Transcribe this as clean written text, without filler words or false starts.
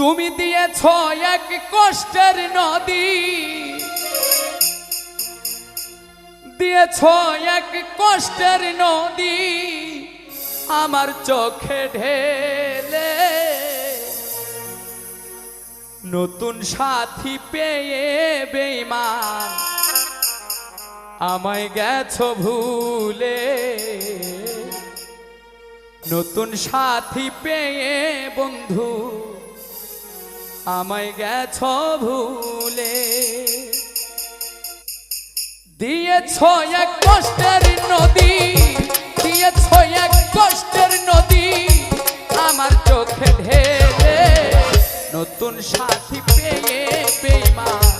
তুমি দিয়েছ এক কষ্টের নদী, দিয়েছ এক কষ্টের নদী আমার চোখে ঢেলে। নতুন সাথী পেয়ে বেঈমান আমায় গেছো ভুলে। নতুন সাথী পেয়ে বন্ধু আমায় গেছো ভুলে। দিয়েছ এক কষ্টের নদী, দিয়েছ এক কষ্টের নদী আমার চোখে ঢেলে। নতুন সাথী পেয়ে বেঈমান